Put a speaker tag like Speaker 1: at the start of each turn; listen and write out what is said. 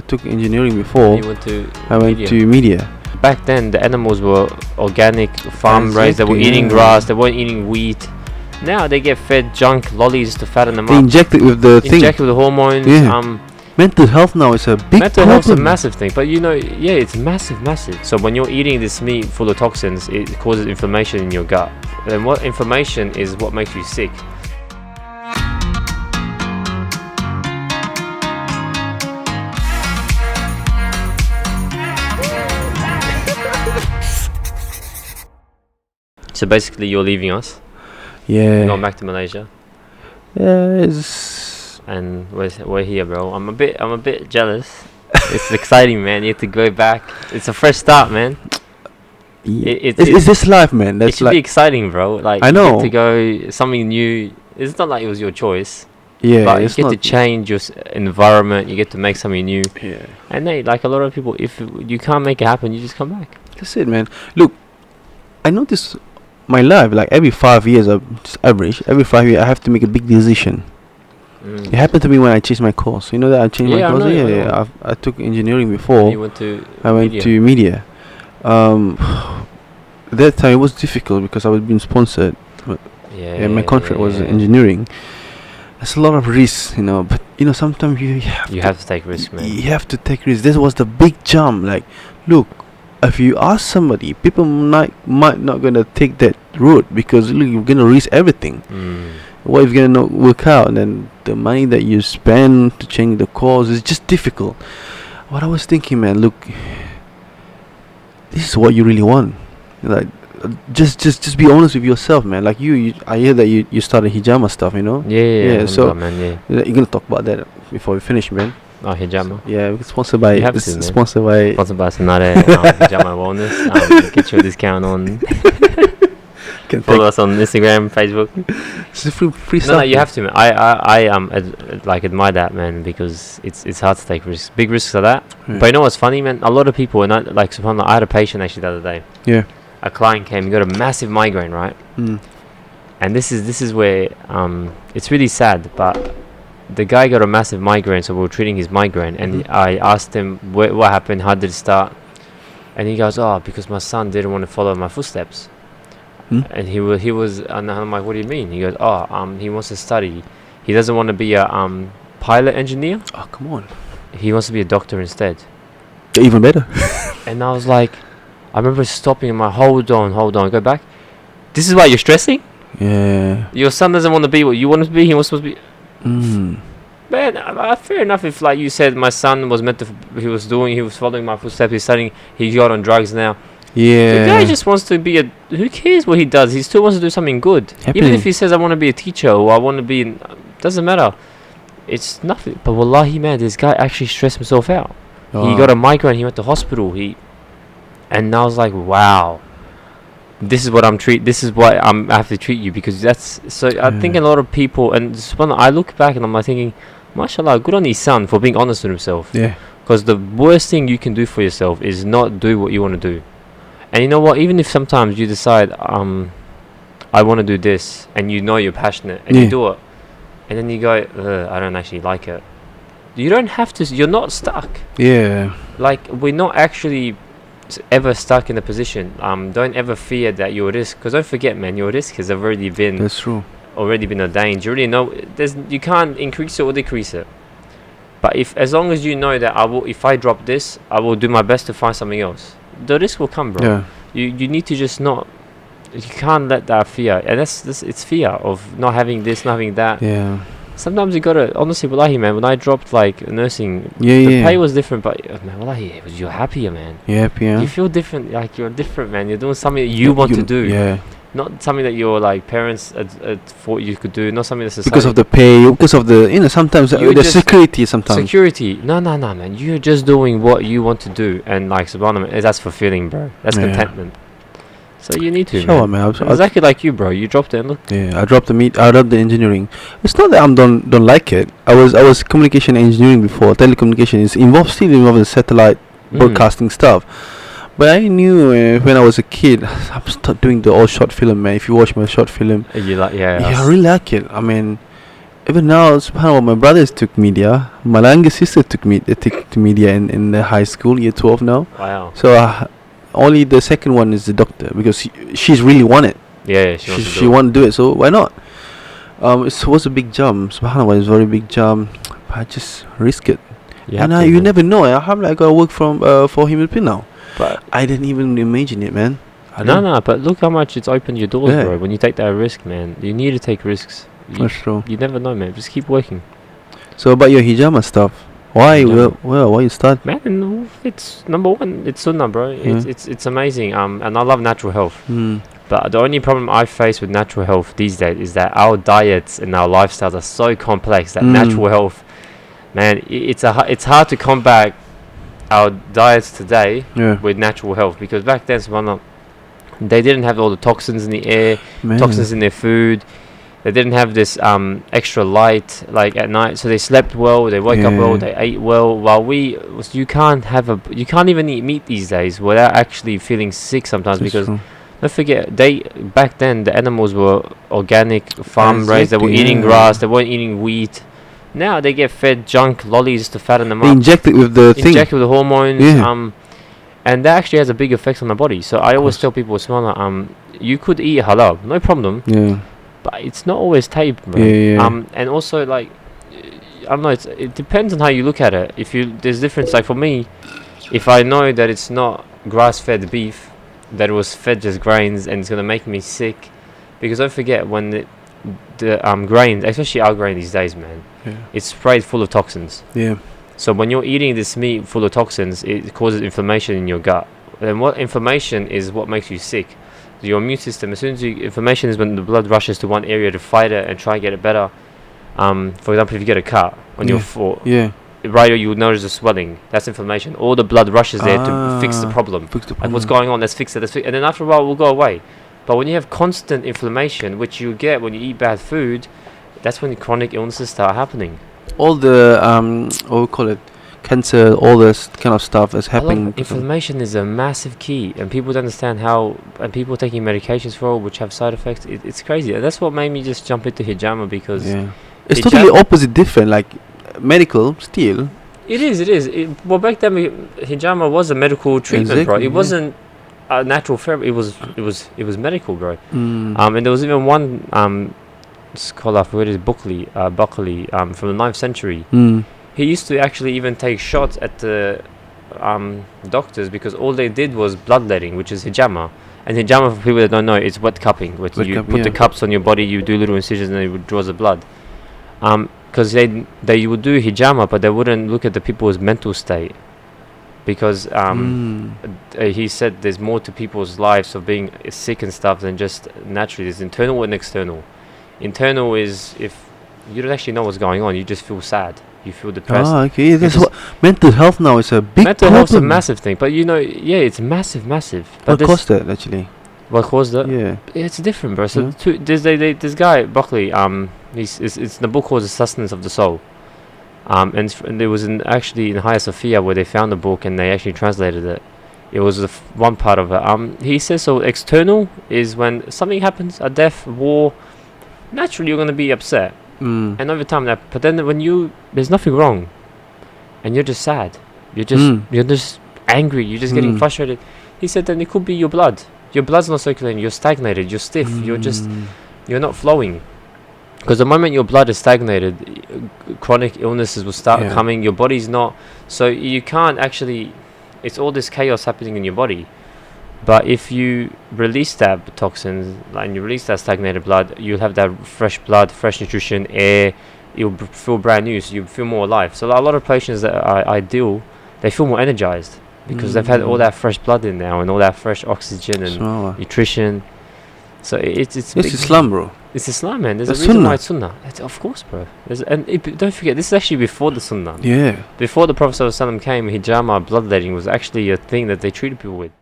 Speaker 1: took engineering before.
Speaker 2: You went to
Speaker 1: I went
Speaker 2: media.
Speaker 1: to media.
Speaker 2: Back then, the animals were organic, farm raised. They were
Speaker 1: Exactly,
Speaker 2: eating
Speaker 1: yeah.
Speaker 2: grass. They weren't eating wheat. Now they get fed junk lollies to fatten them
Speaker 1: They
Speaker 2: up.
Speaker 1: inject it with the thing.
Speaker 2: Injected with hormones.
Speaker 1: Yeah. Mental health now is a big
Speaker 2: Mental
Speaker 1: problem.
Speaker 2: health's a massive thing, but it's massive. So when you're eating this meat full of toxins, it causes inflammation in your gut. And what inflammation is what makes you sick. So basically, you're leaving us.
Speaker 1: Yeah.
Speaker 2: You're going back to Malaysia.
Speaker 1: Yeah, it's
Speaker 2: And we're here, bro. I'm a bit jealous. It's exciting, man. You have to go back. It's a fresh start, man.
Speaker 1: it's this life, man.
Speaker 2: It
Speaker 1: That's
Speaker 2: should
Speaker 1: like
Speaker 2: be exciting, bro. Like
Speaker 1: I
Speaker 2: you
Speaker 1: know.
Speaker 2: get to go something new. It's not like it was your choice,
Speaker 1: yeah,
Speaker 2: but you
Speaker 1: it's
Speaker 2: get
Speaker 1: not
Speaker 2: to change your environment. You get to make something new.
Speaker 1: yeah.
Speaker 2: And they, like a lot of people, if you can't make it happen, you just come back.
Speaker 1: That's it, man. Look, I notice my life, like every 5 years, just average, every 5 years, I have to make a big decision. It happened to me when I changed my course. You know that I changed my
Speaker 2: Yeah, I
Speaker 1: course?
Speaker 2: know, I
Speaker 1: Yeah.
Speaker 2: know.
Speaker 1: I took engineering before.
Speaker 2: You went to
Speaker 1: I went
Speaker 2: media.
Speaker 1: to media. That time it was difficult because I was being sponsored. Yeah, my contract was engineering. There's a lot of risks, you know. But sometimes you
Speaker 2: have to take risks, man.
Speaker 1: You have to take risks. This was the big jump. Like, look, if you ask somebody, people might not gonna take that route because look, you're gonna risk everything. What if you're gonna not work out? And then the money that you spend to change the course is just difficult. What I was thinking, man, look, this is what you really want. Like, just be honest with yourself, man. Like I hear that you started hijama stuff, you know.
Speaker 2: Yeah.
Speaker 1: So
Speaker 2: man,
Speaker 1: you're gonna talk about that before we finish, man.
Speaker 2: Oh, hijama.
Speaker 1: Yeah, we're sponsored by.
Speaker 2: You have to, man.
Speaker 1: Sponsored by.
Speaker 2: Sponsored by Salleh, Hijama Wellness. Get you a discount on.
Speaker 1: Can
Speaker 2: Follow us on Instagram, Facebook.
Speaker 1: It's free stuff.
Speaker 2: No, you have to, man. I admire that, man, because it's hard to take risks. Big risks are that.
Speaker 1: Yeah.
Speaker 2: But you know what's funny, man? A lot of people, and subhanAllah, I had a patient actually the other day.
Speaker 1: Yeah.
Speaker 2: A client came, he got a massive migraine, right? And this is where it's really sad, but the guy got a massive migraine, so we were treating his migraine, and I asked him what happened, how did it start, and he goes, because my son didn't want to follow my footsteps. And he was, and I'm like, what do you mean? He goes, he wants to study. He doesn't want to be a pilot engineer.
Speaker 1: Oh, come on.
Speaker 2: He wants to be a doctor instead.
Speaker 1: Even better.
Speaker 2: And I was like, I remember stopping him. Hold on, go back. This is why you're stressing?
Speaker 1: Yeah.
Speaker 2: Your son doesn't want to be what you want him to be. He was supposed to be. Man, fair enough. If like you said, my son was meant to, he was following my footsteps. He's studying. He got on drugs now.
Speaker 1: Yeah.
Speaker 2: The guy just wants to be who cares what he does? He still wants to do something good. Even if he says, I want to be a teacher or I want to be, doesn't matter. It's nothing. But wallahi, man, this guy actually stressed himself out. He got a migraine. He went to hospital. And I was like, wow. This is what This is why I have to treat you, because that's so. I think a lot of people, and I look back and I'm like thinking, mashallah, good on his son for being honest with himself.
Speaker 1: Yeah.
Speaker 2: Because the worst thing you can do for yourself is not do what you want to do. And you know what? Even if sometimes you decide, I want to do this, and you're passionate, and you do it, and then you go, I don't actually like it. You don't have to. You're not stuck.
Speaker 1: Yeah.
Speaker 2: Like, we're not actually ever stuck in a position. Don't ever fear that your risk, because don't forget, man, your risk has already been.
Speaker 1: That's true.
Speaker 2: Already been ordained. You already know. You can't increase it or decrease it. But as long as you know that if I drop this, I will do my best to find something else. The risk will come, bro.
Speaker 1: Yeah.
Speaker 2: You need to just not. You can't let that fear, and it's fear of not having this, not having that.
Speaker 1: Yeah.
Speaker 2: Sometimes you gotta, honestly, wallahi, man. When I dropped like nursing,
Speaker 1: Yeah,
Speaker 2: the pay was different, but man, wallahi, you're happier, man.
Speaker 1: Yep, yeah.
Speaker 2: You feel different, like you're different, man. You're doing something that you want to do.
Speaker 1: Yeah.
Speaker 2: Not something that your like parents thought you could do. Not something that society.
Speaker 1: Because of the pay, because of the sometimes the security. Sometimes
Speaker 2: security. No, man. You're just doing what you want to do, and like subhanAllah, that's fulfilling, bro. That's contentment. So you need to.
Speaker 1: Sure, man.
Speaker 2: Exactly like you, bro. You dropped it. And look.
Speaker 1: Yeah, I dropped the engineering. It's not that I don't like it. I was communication engineering before. Telecommunication is still involved in satellite broadcasting stuff. But I knew when I was a kid, I started doing the all short film, man. If you watch my short film,
Speaker 2: You like,
Speaker 1: I really like it. I mean, Even now, subhanAllah, my brothers took media. My youngest sister took media in the high school, year 12 now.
Speaker 2: Wow.
Speaker 1: So only the second one is the doctor because she's really want it.
Speaker 2: Yeah,
Speaker 1: She want to do it. So why not? It was a big jump. Subhanallah, it's a very big jump. I just risk it. You never know. I gotta work for him now.
Speaker 2: But
Speaker 1: I didn't even imagine it, man.
Speaker 2: No, but look how much it's opened your doors,
Speaker 1: Yeah.
Speaker 2: bro. When you take that risk, man, you need to take risks.
Speaker 1: That's true.
Speaker 2: You never know, man. Just keep working.
Speaker 1: So about your hijama stuff, why?
Speaker 2: Hijama.
Speaker 1: Why you start?
Speaker 2: Man, it's number one. It's sunnah, bro. It's amazing. And I love natural health. But the only problem I face with natural health these days is that our diets and our lifestyles are so complex that natural health, man, it's hard to combat our diets today with natural health, because back then, subhanAllah, they didn't have all the toxins in the air, toxins in their food. They didn't have this extra light like at night, so they slept well, they woke up well, they ate well. While you can't even eat meat these days without actually feeling sick sometimes. That's because true. Don't forget, back then the animals were organic, farm raised. They were eating grass. They weren't eating wheat. Now they get fed junk lollies to fatten them up.
Speaker 1: Inject it with the
Speaker 2: hormones. And that actually has a big effect on the body. So I always tell people, you could eat halal, no problem. Yeah. But it's not always tape, bro. And also, like, I don't know. It depends on how you look at it. There's difference. Like for me, if I know that it's not grass-fed beef, that it was fed just grains, and it's gonna make me sick, because don't forget when the grains, especially our grain these days, man, it's sprayed full of toxins. Yeah. So when you're eating this meat full of toxins, it causes inflammation in your gut. And what inflammation is what makes you sick. Your immune system, as soon as inflammation is when the blood rushes to one area to fight it and try and get it better. For example, if you get a cut on your foot, right, you would notice the swelling. That's inflammation. All the blood rushes there to fix the problem. Like, what's going on? Let's fix it. And then after a while, it will go away. But when you have constant inflammation, which you get when you eat bad food, that's when the chronic illnesses start happening.
Speaker 1: All the what we call it, cancer, all this kind of stuff is happening.
Speaker 2: Inflammation is a massive key, and people don't understand how. And people taking medications for it, which have side effects. It's crazy. And that's what made me just jump into hijama, because
Speaker 1: it's totally opposite, different. Like medical still.
Speaker 2: It is. Well, back then, hijama was a medical treatment, bro. It wasn't a natural therapy. It was medical, bro. And there was even one scholar, where is Buckley, from the 9th century. He used to actually even take shots at the doctors, because all they did was bloodletting, which is hijama. And hijama, for people that don't know, it's wet cupping, which you put the cups on your body, you do little incisions, and it draws the blood. Because they would do hijama, but they wouldn't look at the people's mental state, because he said there's more to people's lives of being sick and stuff than just naturally. There's internal and external. Internal is if you don't actually know what's going on, you just feel sad, you feel depressed.
Speaker 1: Okay, that's what mental health now is a big
Speaker 2: mental health's a massive thing, but it's massive.
Speaker 1: What caused that actually?
Speaker 2: What caused that?
Speaker 1: Yeah,
Speaker 2: it's different, bro. So this guy Buckley, it's in the book called The Sustenance of the Soul, and there was actually in Hagia Sophia where they found the book and they actually translated it. It was one part of it. He says, so external is when something happens, a death, war. Naturally, you're going to be upset, and over time but then when there's nothing wrong, and you're just sad, you're just angry, you're just getting frustrated. He said, then it could be your blood's not circulating, you're stagnated, you're stiff, you're not flowing, because the moment your blood is stagnated, chronic illnesses will start coming. Your body's not, so you can't actually, it's all this chaos happening in your body. But if you release that toxins, and you release that stagnated blood, you'll have that fresh blood, fresh nutrition, air. You'll feel brand new, so you feel more alive. So a lot of patients that I deal, they feel more energized because they've had all that fresh blood in now and all that fresh oxygen and nutrition. So it's
Speaker 1: Islam, bro.
Speaker 2: It's Islam, man. There's a reason why it's sunnah. Of course, bro. Don't forget, this is actually before the sunnah. Yeah. Before the Prophet ﷺ came, hijama, bloodletting, was actually a thing that they treated people with.